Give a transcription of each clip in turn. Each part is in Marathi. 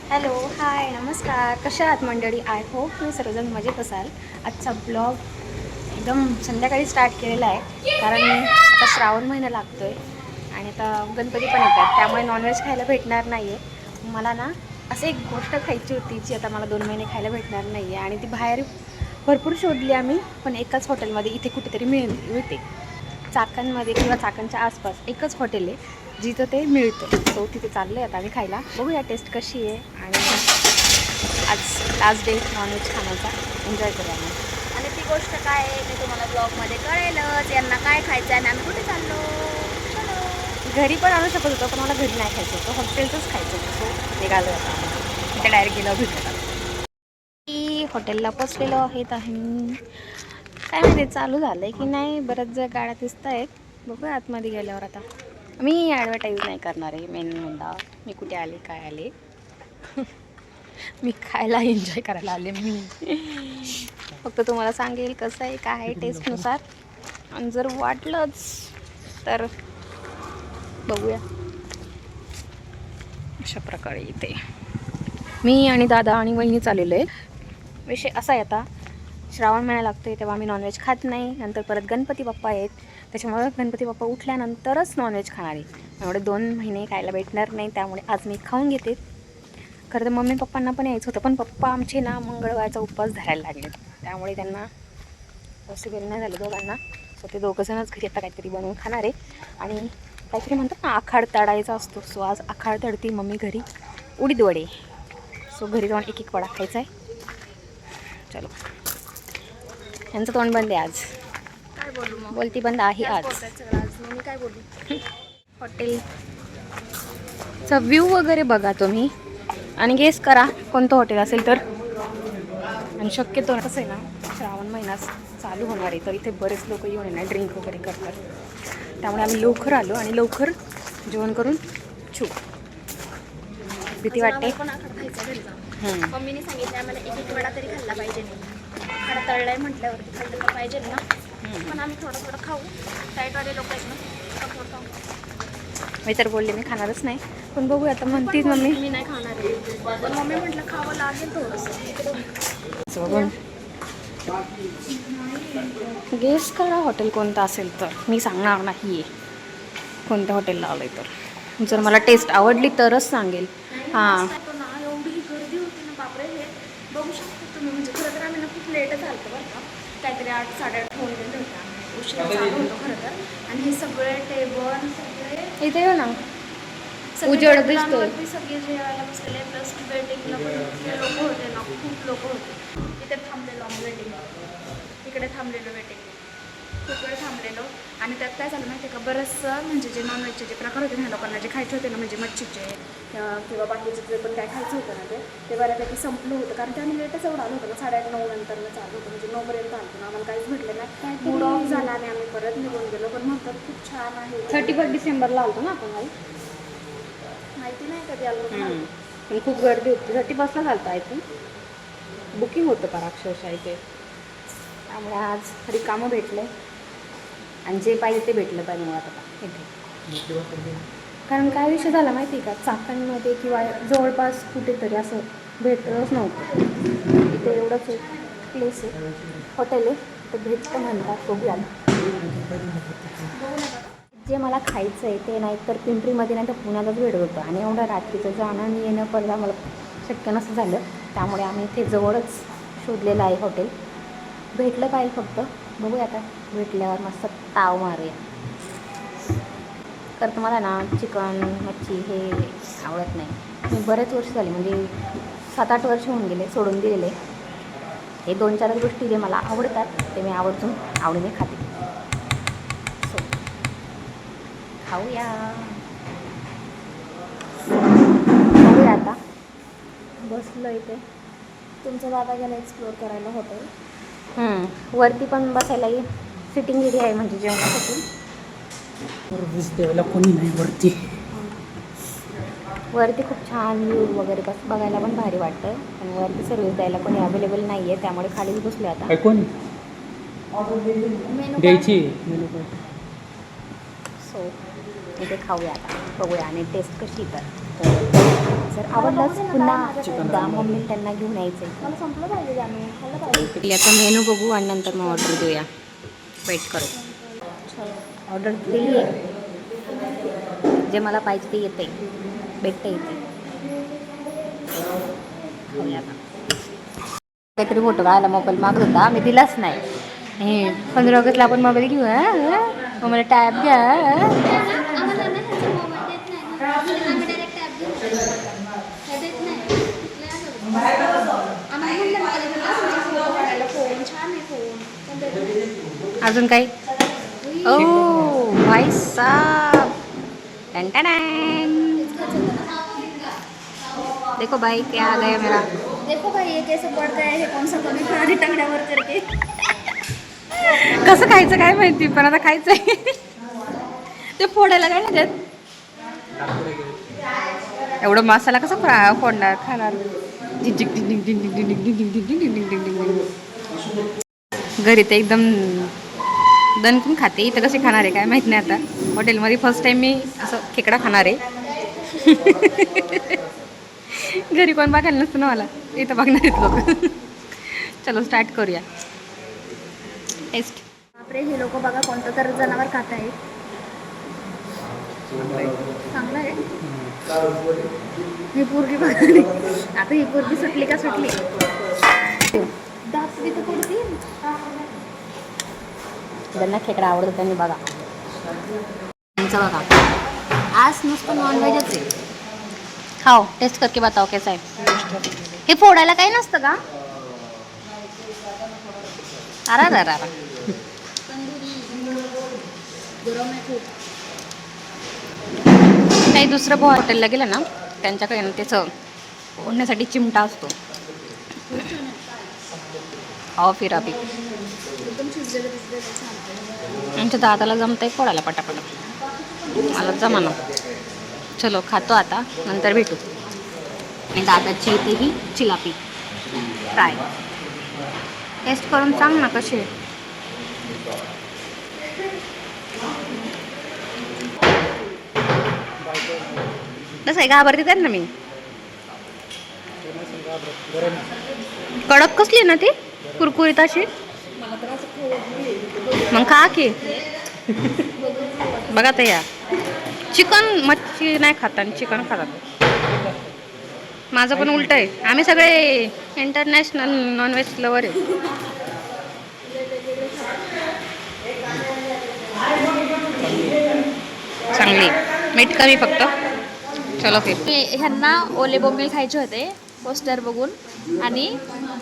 हॅलो, हाय, नमस्कार. कशा आहात मंडळी? आय होप तुम्ही सर्वजण मजेत असाल. आजचा ब्लॉग एकदम संध्याकाळी स्टार्ट केलेला आहे, कारण आता श्रावण महिना लागतो आहे आणि आता गणपती पण येतात, त्यामुळे नॉनव्हेज खायला भेटणार नाही आहे. मला ना असं एक गोष्ट खायची होती जी आता मला 2 महिने खायला भेटणार नाही आहे आणि ती बाहेर भरपूर शोधली आम्ही, पण एकाच हॉटेलमध्ये इथे कुठेतरी मिळते. चाकणमध्ये किंवा चाकणच्या आसपास एकच हॉटेल आहे जिथं ते मिळतं. सो तिथे चाललं आहे आता आम्ही खायला. बघूया टेस्ट कशी आहे आणि आज लास्ट डे नॉनव्हेज खाण्याचा एन्जॉय करूया आम्ही. आणि ती गोष्ट काय आहे ते तुम्हाला ब्लॉगमध्ये कळेलच. यांना काय खायचं आहे आणि आम्ही कुठे चाललो. चलो. घरी पण आणू शकत होतो, पण मला घरी नाही खायचं होतं, हॉटेलचंच खायचं होतं. सो निघालो आता आम्ही. तिथे डायरेक्ट गेलो भेटत. हॉटेलला पोचलेलो आहेत आम्ही. काय माहिती चालू झालं आहे की नाही, बऱ्याच जर गाड्या दिसत आहेत. बघूया आतमध्ये गेल्यावर. आता मी ॲडव्हर्टाईज नाही करणार आहे. मेन मुद्दा मी कुठे आले, काय आले. मी खायला एन्जॉय करायला आले. मी फक्त तुम्हाला सांगेल कसं आहे, काय आहे टेस्टनुसार. आणि जर वाटलंच तर बघूया. अशा प्रकारे इथे मी आणि दादा आणि वहिनी चाललेलो आहे. विषय असा आहे, आता श्रावण महिना लागतो आहे तेव्हा आम्ही नॉनव्हेज खात नाही. नंतर परत गणपती बाप्पा आहेत, त्याच्यामुळे गणपती बाप्पा उठल्यानंतरच नॉनव्हेज खाणार आहे. एवढे 2 महिने खायला भेटणार नाही, त्यामुळे आज मी खाऊन घेते. खरं तर मम्मी पप्पांना पण यायचं होतं, पण पप्पा आमचे ना मंगळवारचा उपवास धरायला लागले, त्यामुळे त्यांना पॉसिबल नाही झालं दोघांना. सो ते दोघंजणच घरी आता काहीतरी बनवून खाणार आहे. आणि काहीतरी म्हणतात ना, आखाड तळायचा असतो. सो आज आखाड तळती मम्मी घरी, उडीद वडे. सो घरी जाऊन एक वडा खायचा आहे. चलो, यांचं तोंड बंद आहे आज. काय बोलू मग? बोलती बंद आहे आज. मी काय बोलू. हॉटेलचा व्ह्यू वगैरे बघा तुम्ही आणि गेस करा कोणतं हॉटेल असेल तर. आणि शक्यतो कसं आहे ना, श्रावण महिना चालू होणार आहे, तर इथे बरेच लोक येऊन ना ड्रिंक वगैरे करतात. त्यामुळे आम्ही लवकर आलो आणि लवकर जेवण करून भीती वाटते. मम्मीने सांगितलं आम्हाला एक वडा तरी खाल्ला पाहिजे. खाडा तळलाय म्हटल्यावरती खाल्लं पाहिजे ना. पण आम्ही थोडं थोडं खाऊ. टाईटवाले लोक आहेत ना, थोडं खाऊ. मी तर बोलले मी खाणारच नाही, पण बघूया आता. म्हणतीच मम्मी मी नाही खाणार आहे, पण मम्मी म्हटलं खावं लागेल थोडंसं. बघून गेस करा हॉटेल कोणतं असेल तर. मी सांगणार नाही आहे कोणत्या हॉटेलला आलं आहे तर. जर मला टेस्ट आवडली तरच सांगेल. हां, एवढी गर्दी होती ना, बापरे. हे बघू शकता तुम्ही. म्हणजे खरं तर आम्ही ना खूप लेटच आलतो बरं का. काहीतरी 8, 8:30 होऊन गेले होते. उशिरा चालू होतो खरं तर. आणि हे सगळे टेबल सगळे इथे येऊ ना, उजेड दिसतोय. सगळे जेवायला बसलेले, प्लस वेटिंगला पण लोक होते ना, खूप लोक होते. इथे थांबलेलो आम्ही वेटिंग, इकडे थांबलेलो वेटिंग, खूप वेळ थांबलेलो. आणि त्यात काय झालं माहिती आहे का, बरंचसं म्हणजे जे नॉनव्हेजचे जे प्रकार होते ना, लोकांना जे खायचे होते ना, म्हणजे मच्छीचे किंवा बाकीचे जे पण काय खायचं होतं ना, ते बऱ्यापैकी संपलं होतं. कारण ते आम्ही लेटच एवढं आलो होतं ना, 8:30, 9 नंतरनं चालू होतं. म्हणजे 9पर्यंत आलो ना, आम्हाला काहीच भेटलं नाही. मूड ऑफ झाला आणि आम्ही परत निघून गेलो. पण म्हणतात खूप छान आहे. 31 डिसेंबरला आलो ना आपण. माहिती नाही कधी आलो पण खूप गर्दी होती. 31ला झालं आय थिंक. बुकिंग होतं पर अक्षरशः इथे. त्यामुळे आज रिकामं भेटलं आणि जे पाहिजे ते भेटलं पाहिजे मुळात आता इथे. कारण काय विषय झाला माहिती आहे का, चाकणमध्ये किंवा जवळपास कुठेतरी असं भेटलंच नव्हतं. इथे एवढंच एक प्लेस आहे, हॉटेल आहे, तर भेटतं म्हणतात. बघूया जे मला खायचं आहे ते. नाही तर पिंपरीमध्ये नाही तर पुण्यालाच भेटत होतं, आणि एवढं रात्रीचं जाणं आणि येणं पण आम्हाला शक्य नसं झालं. त्यामुळे आम्ही इथे जवळच शोधलेलं आहे हॉटेल. भेटलं पाहिजे फक्त. बघूया आता भेटल्यावर मस्त ताव मारूया. तर तुम्हाला ना चिकन मच्छी हे आवडत नाही. मी बरेच वर्ष झाले, म्हणजे 7-8 वर्ष होऊन गेले सोडून दिलेले. हे 2-4 गोष्टी जे मला आवडतात ते मी आवर्जून आवडीने खाते. सो खाऊया. खाऊया आता. बसलो इथे. तुमचा दादा गेला एक्सप्लोअर करायला हॉटेल. वरती पण बसायला सिटिंग एरिया आहे, म्हणजे जेवणासाठी. कोणी नाही वरती. वरती खूप छान व्ह्यू वगैरे बघायला पण भारी वाटतं. आणि वरती सर्व्हिस द्यायला कोणी अवेलेबल नाही आहे, त्यामुळे खालीच बसलो आता. कोण द्यायची मेनू कार्ड. सो इथे खाऊया आता. बघूया आणि टेस्ट कशी तर. जर आवडलंच पुन्हा एकदा मम्मी त्यांना घेऊन यायचं आहे. मला संपलं पाहिजे जाणून खाल्लं पाहिजे. याचा मेनू बघू आणि नंतर मग ऑर्डर देऊया. वेट करू. ऑर्डर दिली आहे. जे मला पाहिजे ते येते, भेटते इथे. काहीतरी फोटो काढायला मोबाईल मागत होता, मी दिलाच नाही. 15 ऑगस्टला आपण मोबाईल घेऊ. मग मला टॅब घ्या. अजून काही ओ भाई साहब देखो भाई क्या आ गया मेरा. देखो भाई ये कैसे पड़ गया है, कौन सा कमी खाली टंगड्यावर करके. कसं खायचं काय माहिती, पण आता खायचंय. ते फोडायला काय नाही देत. एवढं मसाला कसा फोडणार खाणार. घरी ते एकदम दणकून खाते, इथं कसे खाणार आहे काय माहित नाही. आता हॉटेलमध्ये फर्स्ट टाइम मी असं खेकडा खाणार आहे. घरी कोण बघायला नसतं ना मला, इथं बघणार आहेत लोक. चलो स्टार्ट करूया टेस्ट. बापरे, हे लोक बघा कोणतं तर जनावर खात आहे. चांगलं आहे. ही पोरगी बघा, आता ही पोरगी सुटली का सुटली. दात तिथं पडती. ज्यांना खेकडा आवडतो त्यांनी बघा. त्यांचं बघा, आज नुसतं नॉनव्हेजच आहे. खाओ, टेस्ट करके बताओ कैसा है. हे फोडायला काही नसतं का. अरा काही दुसरं हॉटेलला गेलं ना, त्यांच्याकडे ना त्याचं फोडण्यासाठी चिमटा असतो. हो फिर अभि आमच्या दादाला जमतंय फोडायला पटापट. मला जमाना. चलो खातो आता, नंतर भेटू. आणि दादाची इथे ही चिलापी फ्राय टेस्ट करून सांग ना कशी आहे. कसं आहे, घाबरते तर ना मी. कडक कसली ना ती, कुरकुरीत अशी. मग खा की. बघा तर या चिकन मच्छी नाही खात आणि चिकन खातात. माझं पण उलट आहे. आम्ही सगळे इंटरनॅशनल नॉनव्हेज लवर आहे. चांगली मीठ कमी फक्त. चलो फिर. ह्यांना ओले बोंबील खायचे होते पोस्टर बघून आणि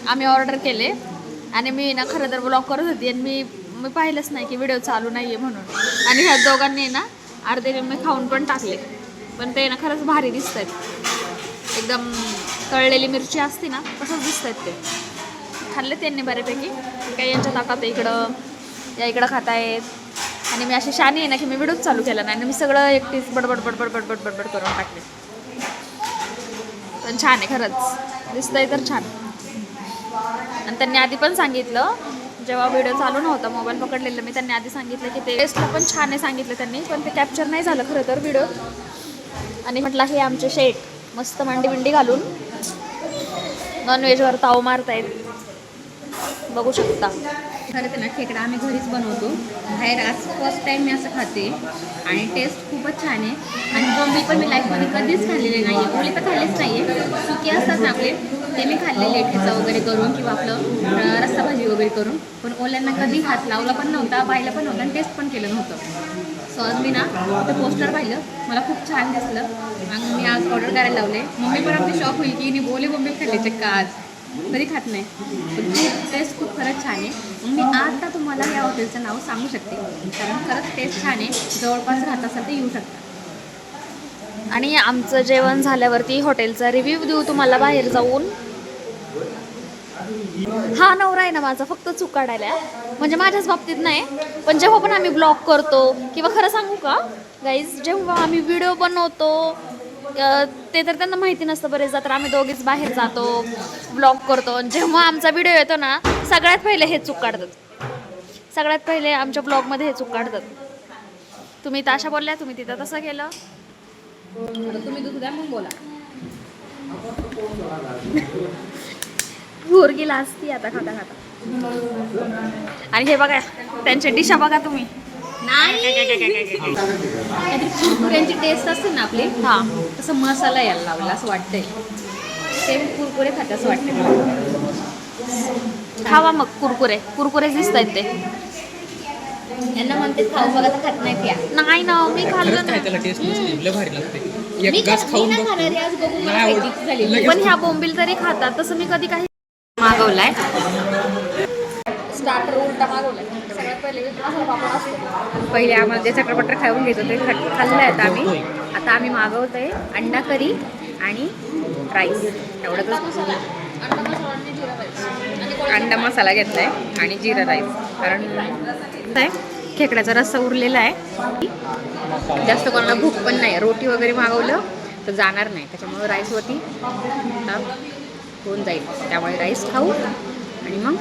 आम्ही ऑर्डर केले. आणि मी ना खरं तर ब्लॉग करत होती आणि मी पाहिलंच नाही की व्हिडिओ चालू नाही आहे म्हणून. आणि ह्या दोघांनी ना अर्धे मी खाऊन पण टाकले. पण ते ना खरंच भारी दिसत आहेत. एकदम तळलेली मिरची असते ना तसंच दिसत आहेत. ते खाल्ले त्यांनी बऱ्यापैकी. काही यांच्या ताकात इकडं या इकडं खात आहेत. आणि मी अशी शानी आहे ना की मी व्हिडिओच चालू केला नाही आणि मी सगळं एकटीच बडबड बडबड बडबड बडबड करून टाकले. पण छान आहे खरंच, दिसतंय तर छान. आणि त्यांनी आधी पण सांगितलं, जेव्हा व्हिडिओ चालू नव्हता मोबाईल पकडलेलं मी, त्यांनी आधी सांगितलं की ते टेस्टला पण छान आहे सांगितलं त्यांनी. पण ते कॅप्चर नाही झालं खरं तर व्हिडिओ. आणि म्हटलं हे आमचे शेट मस्त मांडी बिंडी घालून नॉनव्हेजवर ताव मारतायत, बघू शकता. खरं तर ना खेकडा आम्ही घरीच बनवतो. बाहेर आज फर्स्ट टाईम मी असं खाते आणि टेस्ट खूपच छान आहे. आणि बोंबील पण मी लाईफमध्ये कधीच खाल्लेले नाही आहे. ओले तर खाल्लेच नाही आहे. सुके असतात ना आपले ते मी खाल्लेले, ठेचा वगैरे करून किंवा आपलं रस्सा भाजी वगैरे करून. पण ओल्यांना कधी हात लावला पण नव्हता, पाहिलं पण नव्हतं आणि टेस्ट पण केलं नव्हतं. सो आज मी ना ते पोस्टर पाहिलं, मला खूप छान दिसलं आणि मी आज ऑर्डर करायला लावले. मम्मी पण आपली शॉक होईल की बोले बोंबील खाल्ले चक्का आज, कधी खात नाही. पण टेस्ट खूप खरंच छान आहे. मग मी आता तुम्हाला या हॉटेलचं नाव सांगू शकते कारण खरंच टेस्ट छान आहे. जवळपास राहत असाल तर येऊ शकता. आणि आमचं जेवण झाल्यावरती हॉटेलचा रिव्ह्यू देऊ तुम्हाला बाहेर जाऊन. हा नवरा आहे ना माझा फक्त चूक काढायला, म्हणजे माझ्याच बाबतीत नाही. पण जेव्हा पण आम्ही ब्लॉग करतो किंवा खरं सांगू का गाईज, जेव्हा आम्ही व्हिडिओ बनवतो ते तर त्यांना माहिती नसतं बरेचदा. तर आम्ही दोघीच बाहेर जातो, ब्लॉग करतो. जेव्हा आमचा व्हिडिओ येतो ना सगळ्यात पहिले हे चूक काढतात. सगळ्यात पहिले आमच्या ब्लॉगमध्ये हे चूक काढतात. तुम्ही ताशा बोलल्या, तुम्ही तिथं तसं केलं. तुम्ही दुसऱ्या मग बोला. पोरगी लाजती आता खाता खाता. आणि हे बघा त्यांच्या डिशा बघा तुम्ही. नाही कुरकुऱ्यांची टेस्ट असते ना आपली, हा तसं मसाला यायला लावला असं वाटतंय. सेम कुरकुरे खाते असं वाटतंय. खावा मग कुरकुरे. कुरकुरे दिसत आहेत ते. यांना म्हणते खाऊ बघा तर खात नाही. प्या नाही ना, मी खाल्लं ना. पण ह्या बोंबील तरी खातात, तसं मी कधी काही मागवलाय. स्टार्टर उलटा मागवलाय. सगळ्यात पहिले आम्हाला ते चटरपटर खाऊन घेत होते, खाल्लंय आता आम्ही. आता आम्ही मागवतोय अंडा करी आणि राईस. एवढंच. अंडा मसाला घेतलाय आणि जिरा राईस. कारण खेकड्याचा रस्सा उरलेला आहे. जास्त कोणाला भूक पण नाही. रोटी वगैरे मागवलं तर जाणार नाही, त्याच्यामुळे राईसवरती होऊन जाईल. त्यामुळे राईस खाऊ आणि मग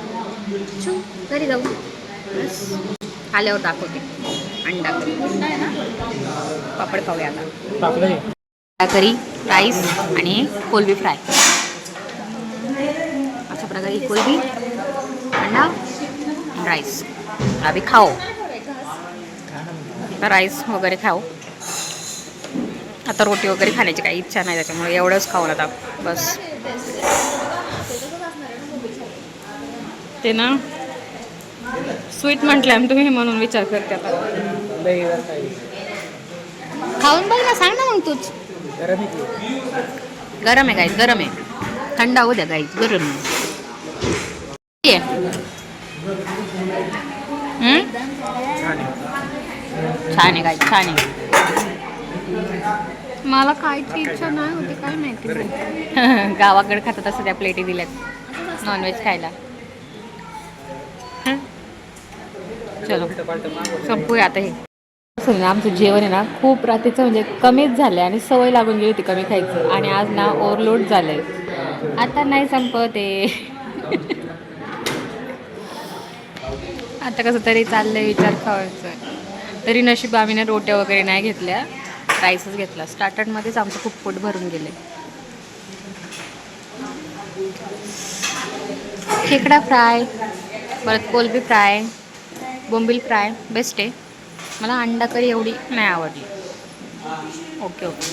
घरी जाऊ. आल्यावर दाखवते अंडा करी. पापड खाऊया आता. अंडा करी, राईस आणि कोलबी फ्राय. अशा प्रकारे कोलबी, अंडा, राईस. अभी खाओ. राईस वगैरे खाऊ. आता रोटी वगैरे खाण्याची काही इच्छा नाही, त्याच्यामुळे एवढंच खाऊ आता बस. ते ना स्वीट म्हटलं तुम्ही म्हणून विचार करते आता. खाऊन बघ ना, सांग ना मग तूच. गरम आहे गाईज, गरम आहे. थंड होऊ द्या गाईज, गरम आहे. छान आहे गाईज, छान आहे. मला खायची इच्छा नाही होती, काय माहिती. गावाकडे खातात असं त्या प्लेटी दिल्यात नॉनव्हेज खायला. चलो संपूया आता. हे आमचं जेवण आहे ना खूप रात्रीचं म्हणजे कमीच झालं आहे आणि सवय लागून गेली होती कमी खायचं. आणि आज ना ओव्हरलोड झालं आहे. आता नाही संपत आहे. आता कसं तरी चाललं आहे, विचार खावायचं. तरी नशीब आम्ही ना रोट्या वगैरे नाही घेतल्या, राईसच घेतला. स्टार्टरमध्येच आमचं खूप पोट भरून गेले. खेकडा फ्राय, परत कोलबी फ्राय, बोंबील फ्राय बेस्ट आहे. मला अंडा करी एवढी नाही आवडली. Okay okay,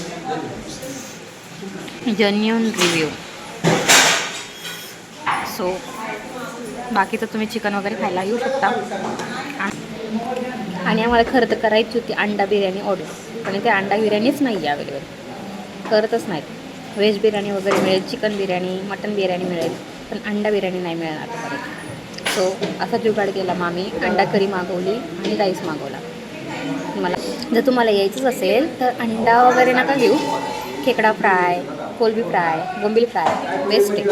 genuine review. So बाकीचं तुम्ही चिकन वगैरे खायला येऊ शकता. आणि आम्हाला खरं तर करायची होती अंडा बिर्याणी ऑर्डर, पण ते अंडा बिर्याणीच नाही आहे अवेलेबल. करतच नाहीत. व्हेज बिर्याणी वगैरे मिळेल, चिकन बिर्याणी, मटन बिर्याणी मिळेल, पण अंडा बिर्याणी नाही मिळणार आतापर्यंत. सो असा जुगाड केला मग आम्ही. अंडा करी मागवली आणि राईस मागवला. जर तुम्हाला यायचंच असेल तर अंडा वगैरे नका घेऊ. खेकडा फ्राय, कोलबी फ्राय, बोंबील फ्राय बेस्ट आहे,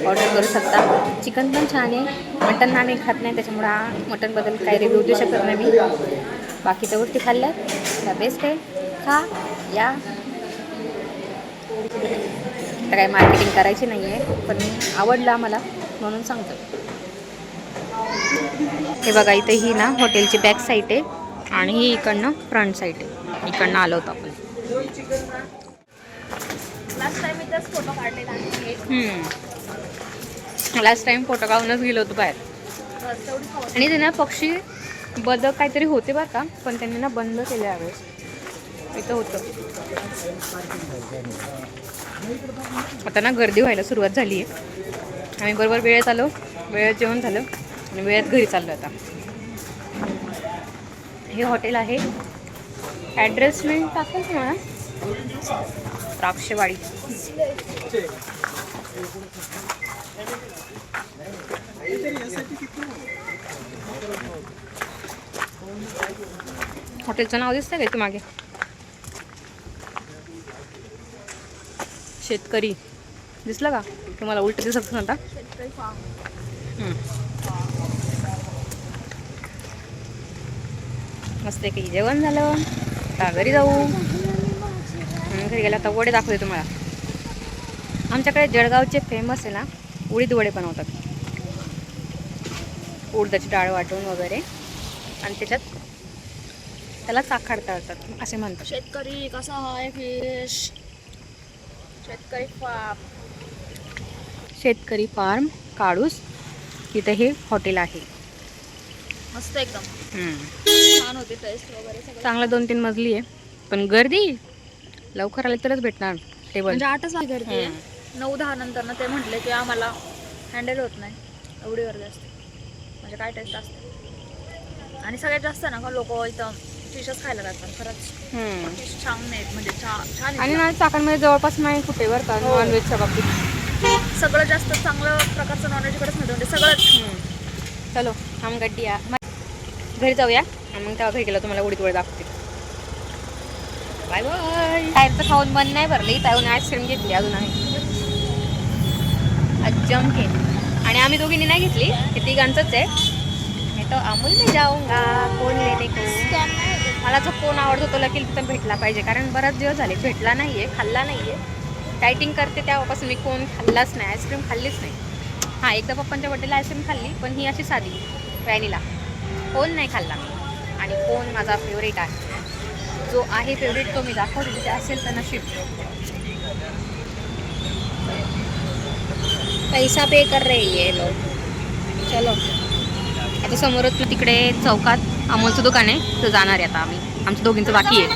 ऑर्डर करू शकता. चिकन पण छान आहे. मटन आम्ही खात नाही, त्याच्यामुळं मटनबद्दल काही रिव्ह्यू देऊ शकत नाही मी. बाकीच्या गोष्टी खाल्ल्या त्या बेस्ट आहे. खा या. आता काही मार्केटिंग करायची नाही आहे, पण आवडलं आम्हाला म्हणून सांगतो. हे बघा इथे ही ना हॉटेलची बॅक साईड आहे आणि ही इकडनं फ्रंट साईड आहे. इकडनं आलो होतो आपण. लास्ट टाइम फोटो काढूनच गेलो होतो बाहेर. आणि ते ना पक्षी बदक काहीतरी होते बरं का, पण त्यांनी ना बंद केले यावेळेस. इथं होतं. आता ना गर्दी व्हायला सुरुवात झाली आहे. आम्ही बरोबर वेळेत आलो, वेळेत जेवण झालं आणि वेळेत घरी चाललो आता. हे हॉटेल आहे. ॲड्रेस मी टाकेल तुम्हाला. द्राक्षवाडी. हॉटेलचं नाव दिसतं का इथे मागे? शेतकरी दिसलं का तुम्हाला? उलट दिसत नव्हता. मस्त आहे की जेवण झालं. आता घरी जाऊ. घरी गेला आता वडे दाखवते तुम्हाला. आमच्याकडे जळगावचे फेमस आहे ना उडीद वडे बनवतात. उडदाची डाळ वाटून वगैरे आणि त्याच्यात त्याला साखर तळतात असे म्हणतात. शेतकरी कसा आहे फिश? शेतकरी फार्म काळूस, तिथे हे हॉटेल आहे. मस्त एकदम छान होते, टेस्ट वगैरे सगळं चांगला 2-3 मजली आहे, पण गर्दी लवकर आले तरच भेटणार टेबल. म्हणजे 8च वाजता गर्दी आहे. 9-10 नंतर ना ते म्हटले की आम्हाला हँडल होत नाही, एवढी गर्दी असते. म्हणजे काय टेस्ट असते. आणि सगळ्यात जास्त ना का लोक इथं फिशच खायला जातात. खरंच फिश छान नाहीत, म्हणजे छान. आणि ना चाकणमध्ये जवळपास नाही कुठे बरं का नॉनव्हेजच्या बाबतीत. सगळं जास्त चांगलं प्रकारचं नॉनव्हेज इकडेच मिळतं, म्हणजे सगळंच. चलो हम गड्डी या घरी जाऊया आणि मग तेव्हा घरी गेलो तुम्हाला उडीद वडे दाखवते. Bye bye. बाहेरचं खाऊन मन नाही भरलं, इथं येऊन आईस्क्रीम घेतली अजून आहे अज्जम के. आणि आम्ही दोघींनी नाही घेतली, हे तिघांचंच आहे. मी तो अमूल में जाऊंगा कोण लेने को. मला जो कोण आवडतो तो लकील तिथं भेटला पाहिजे, कारण बराच दिवस झाले भेटला नाही आहे, खाल्ला नाही आहे. डायटिंग करते तेव्हापासून मी कोण खाल्लाच नाही, आईस्क्रीम खाल्लीच नाही. हां एकदा पप्पांच्या बड्डेला आईस्क्रीम खाल्ली, पण ही अशी साधी व्हॅनिला. कोण नाही खाल्ला मी. आणि कोण माझा फेवरेट आहे, जो आहे फेवरेट तो मी दाखवते, तिथे असेल तर नशीब. पैसा पे कर रहे ये लोग. चलो आता समोरच ना तिकडे चौकात अमोलचं दुकान आहे, तर जाणार आहे आता आम्ही. आमच्या दोघींचं बाकी आहे.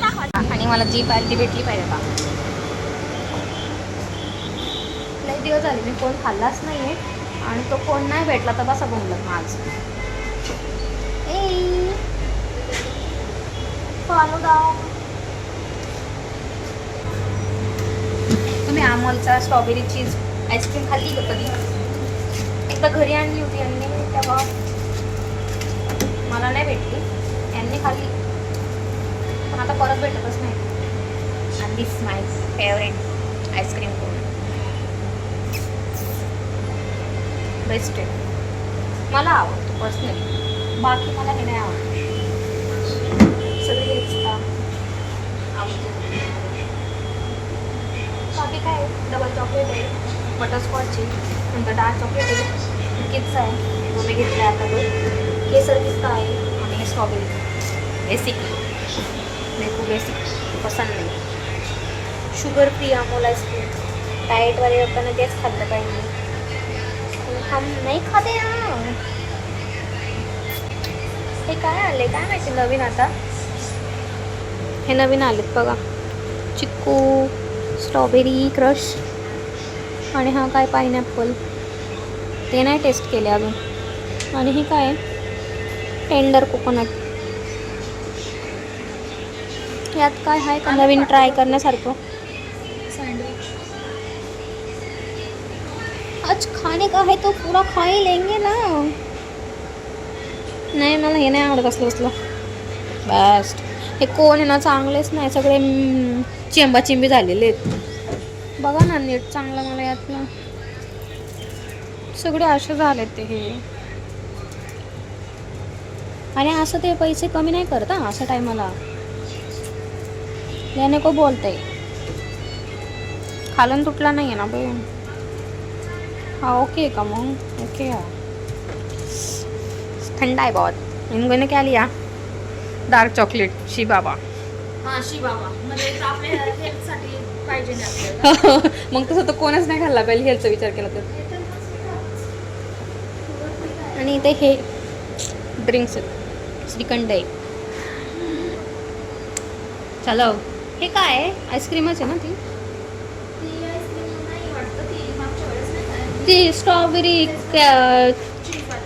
आणि मला जी पाहिजे ती भेटली पाहिजे आता. लई दिवस झाले मी कोण खाल्लाच नाही आहे, आणि तो कोण नाही भेटला तर बसा बोललं आज. तुम्ही अमोलचा स्ट्रॉबेरी चीज आईस्क्रीम खाल्ली का कधी? एकदा घरी आणली होती यांनी, तेव्हा मला नाही भेटली, यांनी खाल्ली, पण आता परत भेटतच नाही. And this my favourite ice cream कोण बेस्ट आहे, मला आवडतो पर्सनली. बाकी मला हे नाही आवडतं, सगळे आवडतं. बाकी काय डबल चॉकलेट आहे, बटरस्कॉचची, नंतर डार्क चॉकलेट आहे, किट्स आहे तो मी घेतला आता. तो केसर पिस्ता आहे आणि स्ट्रॉबेरी. बेसिक मेरे को बेसिक पसंद नाही. Sugar free Amul ice cream. डाएटवाले लोकांना तेच खाल्लं पाहिजे, हम नाही खाते ना. हे काय आले काय माहिती नवीन आता, हे नवीन आलेत बघा. चिक्कू, स्ट्रॉबेरी क्रश, आणि हा काय पायनॅपल, ते नाही टेस्ट केले अजून. आणि हे काय टेंडर कोकोनट. यात काय आहे का नवीन ट्राय करण्यासारखं? सँडविच आज खाने का है तो पूरा खा ही लेंगे ना. नाही मला हे नाही आवडत असलं असलं. बेस्ट हे कोण आहे ना चांगलेच नाही, सगळे चिंबी झालेले आहेत. बघा ना नीट चांगलं मला यातलं, सगळे असे झालेत ते हे. आणि असं ते पैसे कमी नाही करत हा असं टायमाला. याने को बोलतंय खालन तुटला नाही आहे ना बे. हाँ ओके का मग ओके है, ठंडा है बहुत. इन ने क्या लिया? डार्क चॉकलेट शी बाबा. हां शी बाबा, म्हणजे आपल्या हेल्थसाठी पाहिजे नाही आपल्याला. मग तसं तर कोणच नाही खाल्ला पाहिजे हेल्थचा विचार केला तर. आणि इथे हे ड्रिंक्स श्रीखंड आहे. चलो हे काय आहे? आईस्क्रीमच आहे ना ती. ती स्ट्रॉबेरी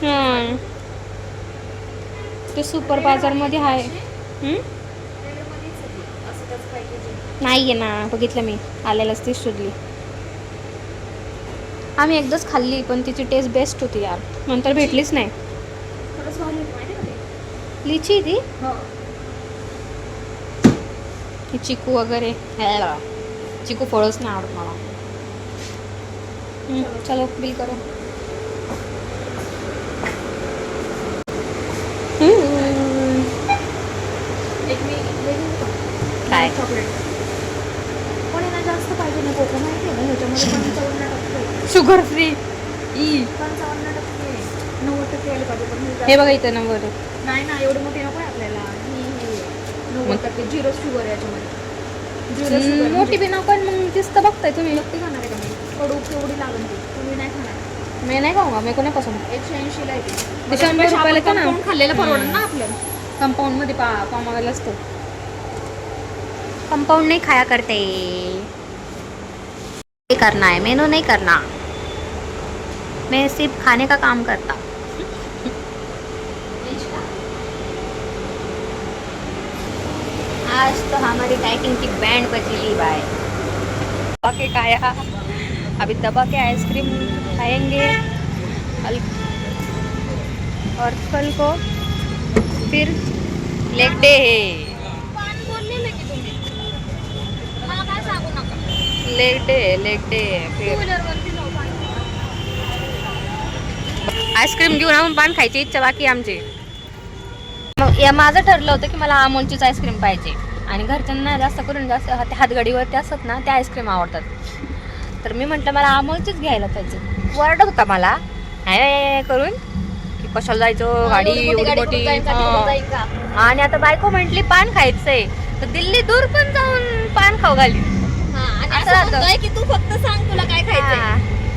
हां ते सुपर बाजारमध्ये आहे. नाही आहे ना, बघितलं मी आलेलंच ती शोधली. आम्ही एकदाच खाल्ली पण तिची टेस्ट बेस्ट होती यार, नंतर भेटलीच नाही. लिची ती चिकू वगैरे, चिकू फळच नाही आवडत मला. चलो बिल करो. काय चॉकलेट पण ना जास्त पाहिजे ना, कोको माहिती आहे ना ह्याच्यामध्ये 55% शुगर फ्री. 55% 90% यायला पाहिजे, पण हे बघा इथं नंबर नाही ना, एवढी मोठी नको आहे आपल्याला. ही 90% 0 शुगर याच्यामध्ये. मोठी बी नको मग दिसतं बघताय तुम्ही. ती खाणार आहे का मी? कडू केवढी लागेल ती, तुम्ही नाही खाणार. मी नाही खाऊ मेरे को नाही पसंद. 180 ला येते. ते 100 रुपयाला येतं ना. खाल्लेलं परवडलं ना आपलं. कंपाऊंड मध्ये पामावायला असतो. कंपाउंड नहीं खाया करते. नहीं करना है, मेनू नहीं करना, मैं सिर्फ खाने का काम करता. आज तो हमारी डाइटिंग की बैंड बजी भाई. दबा के खाया, अभी दबा के आइसक्रीम खाएंगे और कल को फिर लेग डे है. बोललेलं की तुम्ही मला काय सांगू नका. लेग डे फिर व्हीलरवरती जाऊ पाणी. आईस्क्रीम घेऊन आपण पान खायची इच्छा बाकी आमची. मग या माझं ठरलं होतं की मला अमोलचीच आईस्क्रीम पाहिजे आणि घरच्यांना जास्त करून जास्त हातगाडीवरती असतात ना त्या आईस्क्रीम आवडतात. तर मी म्हटलं मला अमोलचीच घ्यायला पाहिजे. वरडत होता मला करून की कशाला जायचं गाडी एवढी मोठी. आणि आता बायको म्हटली पान खायचंय तर दिल्ली दूर पण जाऊन पान खाऊ घाली. असं म्हणतोय की तू फक्त सांग तुला काय खायचंय,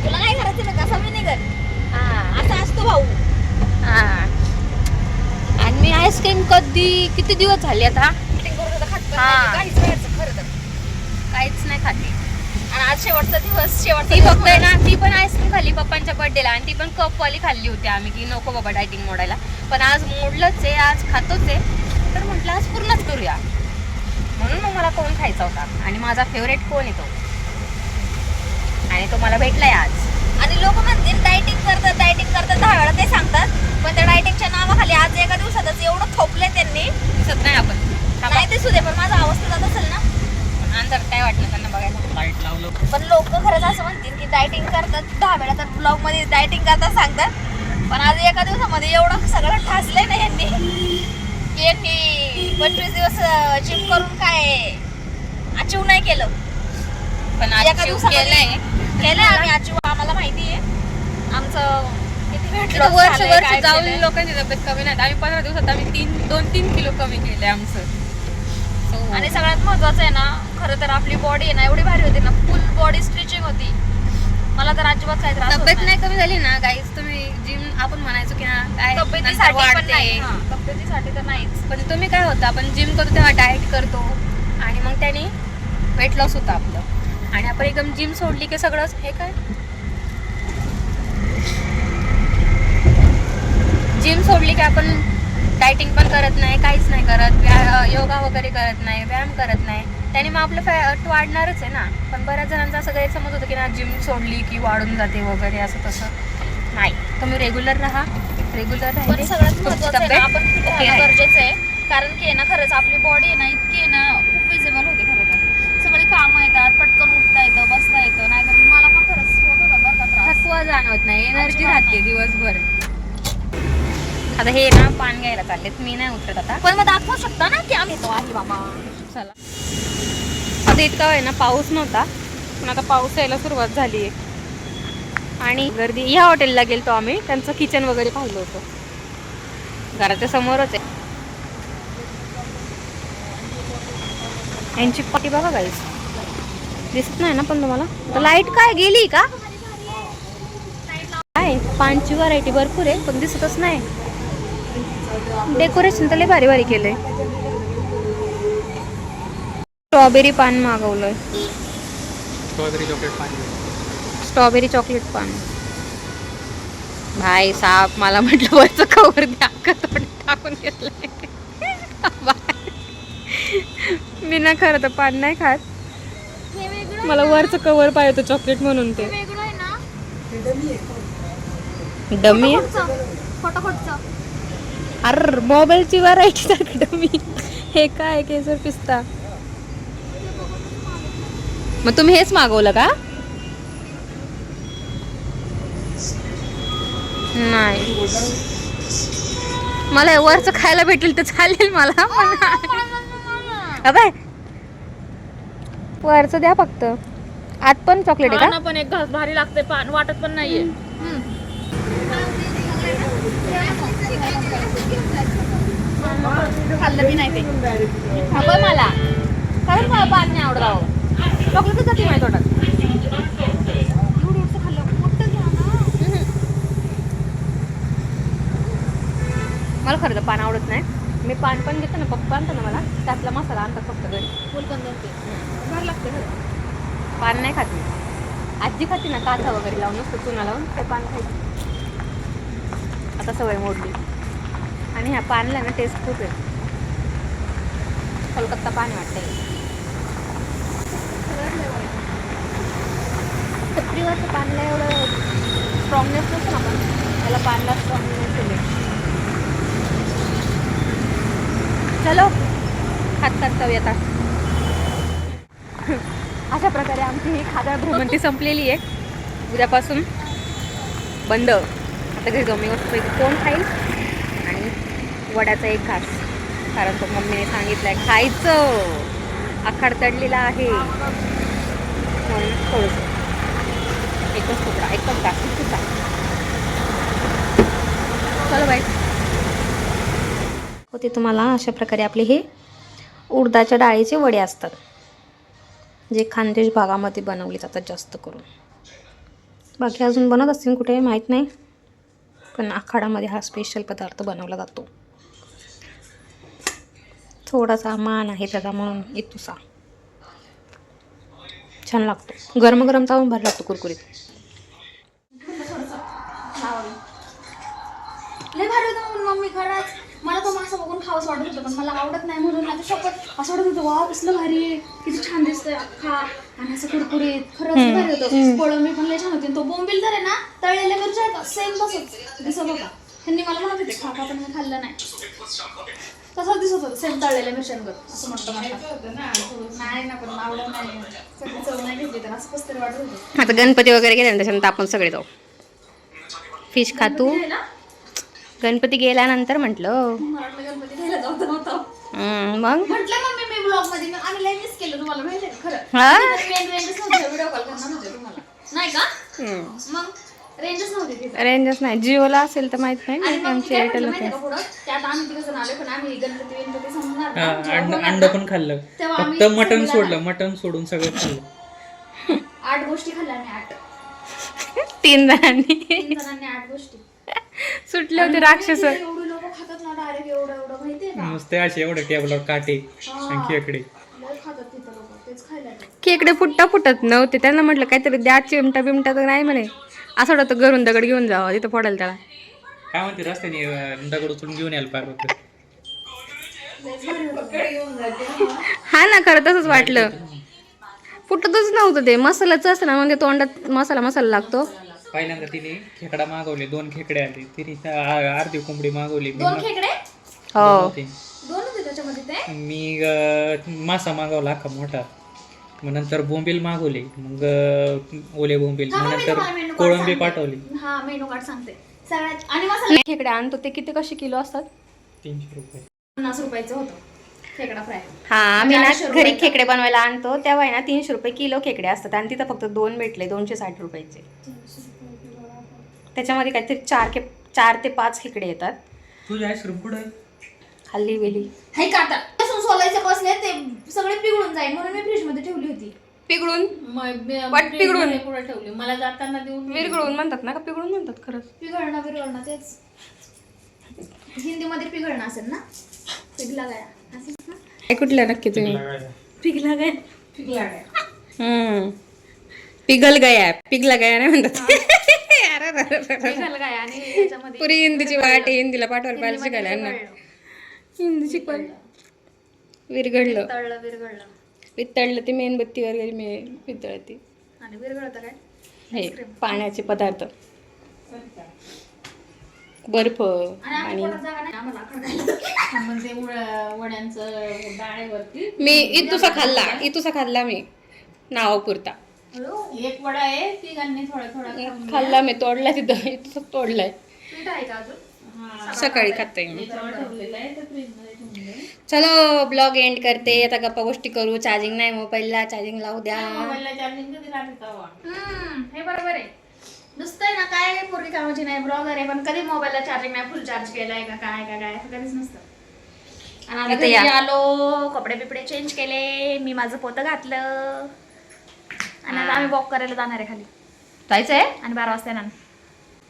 तुला काय करायचं ना कसा मी निघत असा असतो भाऊ. आणि मी आईस्क्रीम किती दिवस झाले आता काहीच नाही खाते. आणि आज शेवटचा दिवस ती फक्त आहे ना ती पण आईस्क्रीम खाल्ली पप्पांच्या बर्थडेला आणि ती पण कपवाली खाल्ली होती आम्ही की नको बाबा डायटिंग मोडायला. पण आज मोडलंच आहे, आज खातोच आहे तर म्हटलं आज पूर्णच करूया. म्हणून मग मला कोण खायचा होता आणि माझा फेवरेट कोण आहे तो आणि तो मला भेटलाय आज. आणि लोक म्हणतील डायटिंग करतात 10 वेळा ते सांगतात, पण त्या डायटिंगच्या नावाखाली आज एका दिवसातच एवढं थोपले त्यांनी दिसत नाही आपण नाही ते सुदे. पण माझा अवस्था जात असेल ना अंतर काय वाटलं त्यांना बघायला. पण लोक खरंच असं म्हणतील की डायटिंग करतात 10 वेळा तर ब्लॉग मध्ये डायटिंग करतात सांगतात, पण आज एका दिवसामध्ये एवढं सगळं ठासलंय ना यांनी 25 दिवस जिम करून काय अचीव नाही केलं. पण एका दिवसामध्ये केलंय आम्ही अचीव. आम्हाला माहिती आहे आमचं किती वेट लॉस वर्ष झालंय, वर्ष काय जाऊन केलंय. लोकांची तब्येत कमी नाही. आम्ही 15 दिवसात आम्ही 2-3 किलो कमी केले आमचं. आणि सगळ्यात महत्वाचं आहे ना खरं तर आपली बॉडी आहे ना एवढी भारी होती ना, फुल बॉडी स्ट्रेचिंग होती. मला तर अजिबात काही त्रास होत तब्येत नाही कमी झाली ना गाईज. तुम्ही जिम आपण म्हणायचो की ना काय तब्येतीसाठी नंतर पण नाही. वाढते. तब्येतीसाठी तर नाहीच. पण तुम्ही काय होतं आपण जिम करतो तेव्हा डाएट करतो आणि मग त्याने वेट लॉस होतं आपलं. आणि आपण एकदम जिम सोडली की सगळंच हे काय जिम सोडली की आपण डायटिंग पण करत नाही, काहीच नाही करत, योगा वगैरे करत नाही, व्यायाम करत नाही. त्याने मग आपलं फॅट वाढणारच आहे ना. पण बऱ्याच जणांचा असं गैरसमज होतं की ना जिम सोडली की वाढून जाते वगैरे असं तसं. नाही, तुम्ही रेग्युलर राहा. रेग्युलर पण सगळ्यात महत्वाचं आहे ना आपण फिट राहणं गरजेचं आहे. कारण की आहे ना खरंच आपली बॉडी आहे ना इतकी आहे ना खूप विजिबल होते खरं तर. सगळी कामं येतात, पटकन उठता येतं, बसता येतं. नाहीतर मला पण खरंच होत होता बरं का त्रास. थकवा जाणवत नाही, एनर्जी अजिबात राहते नाही. दिवसभर. आता हे ना पान घ्यायला चाललेत, मी नाही उतरत आता. पण मग दाखवू शकता ना की आम्ही तो आहे बाबा. चला आता इतका वेळ ना पाऊस नव्हता पण आता पाऊस यायला सुरुवात झाली आहे आणि गर्दी. ह्या हॉटेलला गेलतो आम्ही, त्यांचं किचन वगैरे पाहिलं होतं. घराच्या समोरच आहे. यांची पाठी बघा गाईस, दिसत नाही ना पण तुम्हाला. तर लाईट काय गेली का काय? पानची व्हरायटी भरपूर आहे पण दिसतच नाही. डेकोरेशन तर लय भारी भारी केलंय. स्ट्रॉबेरी पान मागवलंय. स्ट्रॉबेरी चॉकलेट पान. भाई साहेब मला म्हटलं वरचं कवर द्या का तोंडात टाकून घेतलंय. मी ना खरं तर पान नाही खात, हे वेगळं मला वरचं कवर पाहिजे चॉकलेट म्हणून. ते वेगळं आहे ना डमी आहे. फटाफटचं. अरे मोबाईलची व्हरायटी सारखी डमी. हे काय केसर पिस्ता. मग तुम्ही हेच मागवलं का? नाही, मला वरचं खायला भेटेल तर चालेल मला. अबे वरचं द्या फक्त. आत पण चॉकलेट आहे का? पण एक घास भारी लागते, पान वाटत पण नाहीये. खाल्लं बी नाही ते. हवं मला. कारण मला पान नाही आवडत आहो. चॉकलेटच जाते माझ्या तोटात. एवढं खाल्लं मोठं घ्या ना. मला खरं तर पान आवडत नाही. मी पान पण घेतो ना, पप्पा आणतो ना मला, त्यातला मसाला आणतात फक्त घरी. फुलकंद ते बरं लागते खरं. पान नाही खात मी. आजी खाते ना काचा वगैरे लावून, नसतं चुना लावून ते पान खायचं. आता सवय मोडली. आणि ह्या पानला ना टेस्ट खूप आहे. कलकत्ता पाणी वाटते. चक्रीवरचं पानला एवढं स्ट्रॉंगनेस नसतं ना, पण त्याला पानला स्ट्रॉंगनेस आहे. चलो खात जाऊ आता. अशा प्रकारे आमची ही खादाड भ्रमंती संपलेली आहे. उद्यापासून बंद. आता घरी जाऊन मी वस्तूपैकी कोण खाईल आणि वड्याचा एक घास, कारण तो मम्मीने सांगितलं आहे खायचं. आखाड तडलेला आहे म्हणून थोडंसं एकच तुकडा, एकच घास तुझा. चलो बाय. होते तुम्हाला अशा प्रकारे आपले हे उडदाच्या डाळीचे वडे असतात, जे खानदेश भागामध्ये बनवले जातात जास्त करून. बाकी अजून बनत असतील कुठे माहीत नाही, पण आखाडामध्ये हा स्पेशल पदार्थ बनवला जातो. थोडासा मान आहे त्याचा म्हणून इतुसा छान लागतो. गरम गरम चावून भारी लागतो, कुरकुरीत. लय भारी होतं म्हणून मम्मी खरंच. मला तो मासा बघून खावंसं वाटत होतं, पण मला आवडत नाही म्हणून आता शपथ असं वाटत होतं वाव कसलं भारी आहे, किती छान दिसतंय अख्खा आणि असं कुरकुरीत. खरंच भारी होतं. कोळंबी पण लय छान होती. तो बोंबील तर आहे ना, तळलेल्या मिरच्या आहेत सेम तसंच दिसत होता. त्यांनी मला म्हणत होते खा, पण मी खाल्लं नाही. तसंच दिसत होतं सेम तळलेल्या मिरच्यांवर. असं म्हणतो नाही ना, पण आवडत नाही. सगळी चव नाही घेतली तर असं कसं तरी वाटत होतं. आता गणपती वगैरे गेले ना, त्याच्यानंतर आपण सगळे जाऊ फिश खातू. गणपती गेल्यानंतर म्हटलं गणपती घ्यायला जाऊ नव्हतं. मग म्हटलं मम्मी मी ब्लॉग मध्ये आम्ही लय मिस केलं तुम्हाला माहिती खरं. हा? व्हिडिओ कॉल करणार होते तुम्हाला नाही का, मग रेंजच नव्हती तिथे. रेंजच नाही. जिओला असेल तर माहित नाही. आणि मग आमची काय म्हटलं एअरटेल माहिती का पुढं, त्यात आम्ही तिकडे आले पण आम्ही गणपती संपणार अंड पण खाल्लं, फक्त मटन सोडलं. मटन सोडून सगळं खाल्लं. 8 गोष्टी खाल्ल्या आम्ही. 8 3 जणांनी 3 जणांनी 8 गोष्टी सुटले होते राक्षस. एवढी लोक खातात ना डायरेक्ट एवढं माहितीये का. नुसते असे एवढे टेबलवर काटे आणि खेकडे लय खातात तिथं लोक, तेच खायला. खेकडे फुटत नव्हते. त्यांना म्हटलं काहीतरी द्या, चिमटा बिमटा तर नाही म्हणे. असं वाटतं घरून दगड घेऊन जावं, तिथं फोडायला त्याला. काय म्हणते रस्त्याने दगड उचलून घेऊन यायला पाहिजे होतं. हा ना, खरं तसंच वाटलं. फुटतच नव्हतं ते. मसाल्याचं असतं ना, म्हणजे तोंडात मसाला लागतो. पहिल्यांदा तिने खेकडा मागवले, 2 खेकडे आले. तिने अर्धी कोंबडी मागवली. 2 खेकडे हो, 2 होते त्याच्यामध्ये ते. मी मासा मागवला अख्खा मोठा. मग नंतर बोंबील मागवले, मग ओले बोंबील. मग नंतर कोळंबी पाठवली. हा मेनू कार्ड सांगते सगळ्यात. आणि मसाला खेकडे आणतो ते किती कसे किलो असतात? 300 रुपये. 50 रुपयाचं होतं खेकडा फ्राय. हा, आम्ही ना घरी खेकडे बनवायला आणतो तेव्हा आहे ना 300 रुपये किलो खेकडे असतात, आणि तिथं फक्त 2 भेटले 260 रुपयाचे. त्याच्यामध्ये काहीतरी 4 ते 5 खेकडे येतात. तुझ्या आईस्क्रीम कुठं आहे? हल्ली वेली हे का आता लसूण सोलायचे बसले ते सगळे पिघळून जाईल म्हणून मी फ्रीज मध्ये ठेवली होती. पिघळून पिघळून पुढे ठेवली. मला जाताना देऊन विरघळून म्हणतात ना, का पिघळून म्हणतात? खरंच पिघळणं तेच हिंदीमध्ये पिघळणं असेल ना. पिघला गया असेल ना. काय कुठलं नक्की तुम्ही? पिघला गया पिघला गया नाही म्हणतात. पिघल गया आणि याच्यामध्ये पुरी हिंदीची वाट आहे. हिंदीला पाठवायला पाहिजे शिकायला ना. हिंदी शिकवायला. विरघडलं वितळलं ते मेणबत्तीवर गेली वितळती. आणि विरघळतं काय हे पाण्याचे पदार्थ, बर्फ आणि म्हणजे वड्यांचं डाळेवरती. मी इतुसा खाल्ला मी नावापुरता. एक वडा आहे तिघांनी थोडा खाल्ला मी. तोडला तिथं इतुसा तोडलाय. पीठ आहे का अजून? सकाळी खाते मी. ठेवलेलं आहे तर फ्रीजमध्ये ठेवलेलं. चलो ब्लॉग एंड करते आता. गप्पा गोष्टी करू. चार्जिंग नाही मोबाईलला, चार्जिंग लावू द्या. मोबाईलला चार्जिंग कधी लागतं? हे बरोबर आहे. नुसतं ना काय पूर्वी कामाची नाही, ब्लॉगर आहे पण कधी मोबाईलला चार्जिंग नाही फुल चार्ज केलाय का काय असं कधीच नसतं. आणि आम्ही इथं घरी या. आलो, कपडे बिपडे चेंज केले, मी माझं पोतं घातलं आणि आता आम्ही वॉक करायला जाणार आहे खाली जायचंय आणि 12 वाजता येणार.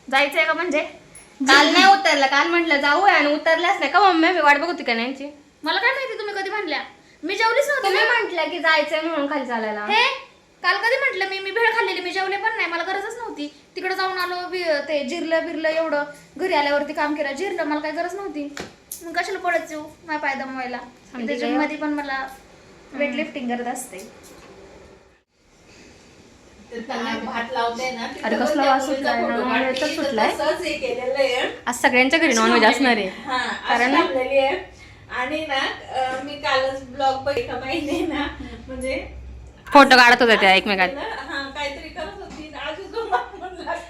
जायचंय का म्हणजे काल नाही उतरला, काल म्हटलं जाऊया आणि उतरल्याच नाही का मम्मी, मी वाट बघते का नाही. मला काय माहिती तुम्ही कधी म्हणल्या, मी जेवलीच नव्हती तुम्ही ना. म्हटलं की जायचंय म्हणून खाली चालायला. हे काल कधी म्हटलं मी भेळ खाल्लेली, मी जेवले पण नाही, मला गरजच नव्हती. तिकडे जाऊन आलो, ते जिरलं बिरलं एवढं, घरी आल्यावरती काम केलं, जिरलं, मला काही गरज नव्हती. मग कशाला पडत जाऊ माझ्या पाय दमवायला. त्याच्यामध्ये पण मला वेट लिफ्टिंग करत असते. भात लावते ना अरे कसला वास सुटलाय ना, मला तर सुटलाय. आज सगळ्यांच्या घरी नॉनव्हेज असणार आहे. कारण आणि ना मी कालच ब्लॉग बघितला माहिती ना, म्हणजे फोटो काढत होत्या त्या एकमेकात. हा काहीतरी करत होती, आजूच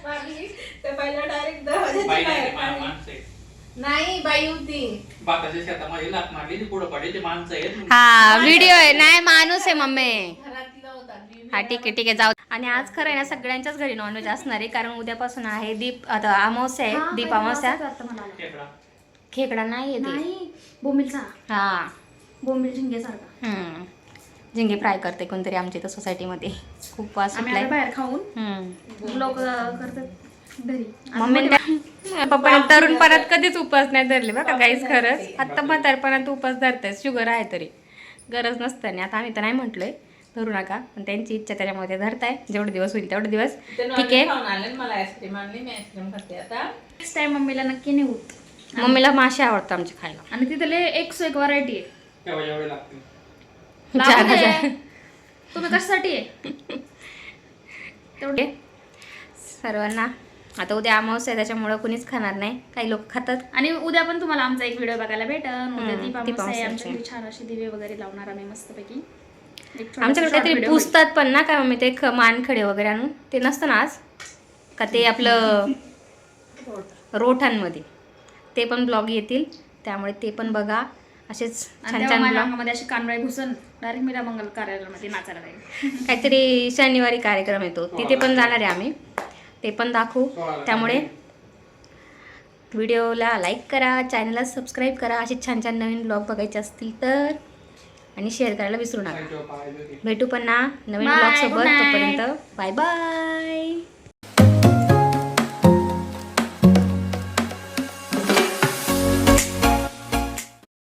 मारली तर पहिला डायरेक्ट दरवाजाच्या बाहेर काढली. नाही बाई होती. बाकाच्या शेतामध्ये लात मारली, ती पुढं पडली, ते माणसं आहेत. हा व्हिडिओ आहे, नाही माणूस आहे मम्मी. घरातला होता मी. हा ठीक आहे जाऊ. आणि आज खरं आहे ना सगळ्यांच्याच घरी नॉनव्हेज असणार आहे, कारण उद्यापासून आहे दीप, आता अमावस्या आहे, दीप अमावस्या. खेकडा. खेकडा नाही येते. नाही बोंबीलचा, हा बोंबील झिंगेसारखा. झिंगे फ्राय करते कोणतरी आमच्या इथं सोसायटीमध्ये, खूप वास आम्ही सुटलाय. आता बाहेर खाऊन लोक करतात घरी. मम्मी पप्पा तरुणपणात कधीच उपास नाही धरले बरं का गाईच, खरंच. आता म्हातारपणात उपास धरताय, शुगर आहे तरी गरज नसताना. आता आम्ही तर नाही म्हटलोय धरू नका, पण त्यांची इच्छा त्याच्यामुळे ते धरताय. जेवढे दिवस होईल तेवढे दिवस ठीक आहे. खाऊन आले, मला आईस्क्रीम आणली, मी आईस्क्रीम खाते आता. नेक्स्ट टाइम मम्मीला नक्की नेऊत. मम्मीला मासे आवडतं आमच्या खायला. आणि तिथले एक व्हरायटी आहे. तेव्हा एवढे लागते. लागू दे. तुम्ही कशासाठी आहे तेवढे. सर्वांना आता उद्या अमावस्या आहे, त्याच्यामुळं कुणीच खाणार नाही, काही लोक खातात. आणि उद्या पण तुम्हाला आमचा एक व्हिडिओ बघायला भेटन. उद्या दीप दीपावली आहे, अमावस्या. आमच्या छान असे दिवे वगैरे लावणार आम्ही मस्तपैकी. आमच्याकडे काहीतरी पुसतात पण ना काय मम्मी, ते मानखडे वगैरे आणून, ते नसतं ना आज का, ते आपलं रोठांमध्ये ते पण ब्लॉग येतील, त्यामुळे ते पण बघा. असेच छान छान माझ्या ब्लॉग. अंगामध्ये अशी कानबाई घुसन डायरेक्ट मीरा मंगल कार्यालयामध्ये नाचायला जाईल. काहीतरी शनिवारी कार्यक्रम येतो, तिथे पण जाणार आहे आम्ही, ते पण दाखवू. त्यामुळे व्हिडिओला लाईक करा, चॅनलला सबस्क्राईब करा, असे छान छान नवीन ब्लॉग बघायचे असतील तर, आणि शेअर करायला विसरू नका. भेटू पण ना नवीन Bye, ब्लॉग सोबत. good night. तोपर्यंत बाय बाय.